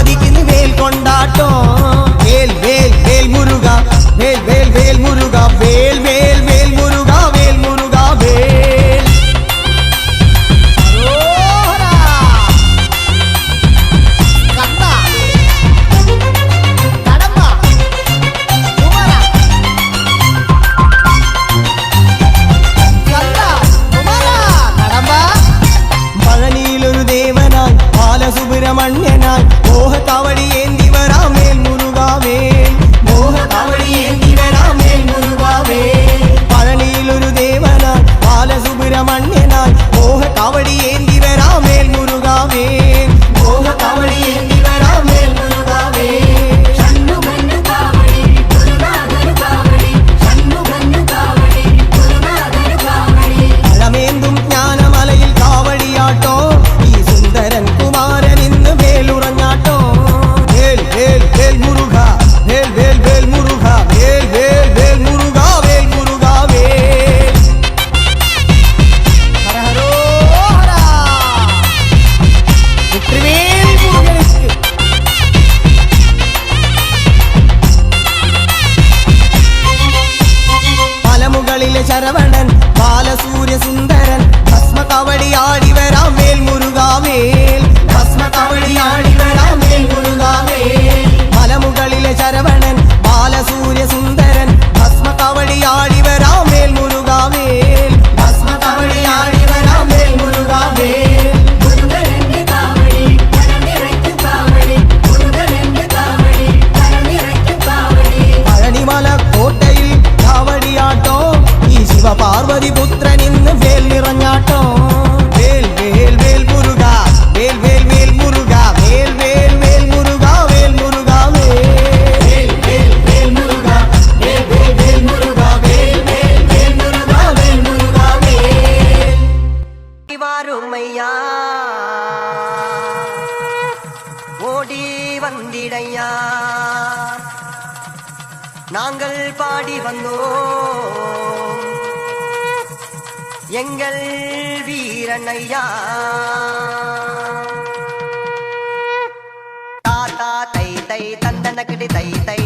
அடிக்குது வேல் கொண்டாட்டம். வேல் வேல் வேல் முருகா, வேல் வேல் வேல் முருகா, வேல் வேல் வேல் முருகா, வேல் முருகா வேல். சுப்பிரமணியனாய் மோக காவடி ஏந்தி வரா மேல் முருகாவேல், மோக காவடி ஏந்தி வரா மேல் முருகாவேல். பழனியில் ஒரு தேவனாய் பால சுப்பிரமணியனாய் மோக காவடி ஏந்தி வரா மேல் முருகாவேல், மோக காவடி ஏந்தி வரா மேல் முருகாவேல். பழமேந்தும் ஞானமலையில் காவடியாட்டோம் நீ சுந்தரன் குமாரன் இன்னு வேலுறஞ்சாட்டோம். வேல் வேல் வேல் முருகா, வேல் வேல் வேல் முருகா, வேல் வேல் வேல் முருகா, வேல் முருகா வேல். ஹரஹரோஹரா வெற்றிவேல் முருகனுக்கு. மலமுகளிலே சரவணன் பாலசூரிய சுந்தரன் பஸ்ம காவடி ஆடி வரா மேல் முருகாவேல், பஸ்ம காவடி ஆடி வரா மேல் முருகாவேல். மலமுகளிலே சரவணன் பாலசூரிய சுந்தரன் பஸ்ம காவடி ஆடி வரா மேல் முருகாவேல், பஸ்ம காவடி ஆடி வரா மேல் முருகாவேல். பழனிமலை கோட்டையில் காவடியாட்டம் நீ சிவ பார்வதி புத்திரன் இன்னு வேல் நிறைஞ்சாட்டம். வேல் வேல் வேல் முருகா, வேல் வேல் வேல் முருகா, வேல் வேல் வேல் முருகா, வேல் முருகா வேல். வேல் வேல் வேல் முருகா, வேல் வேல் வேல் முருகா, வேல் வேல் வேல் முருகா, வேல் முருகா வேல். வாருமையா ஓடி வந்திடையா, நாங்கள் பாடி வந்தோம் எங்கள் வீரனையா. தாத்தா தை தை தந்தனக்கடி தை தை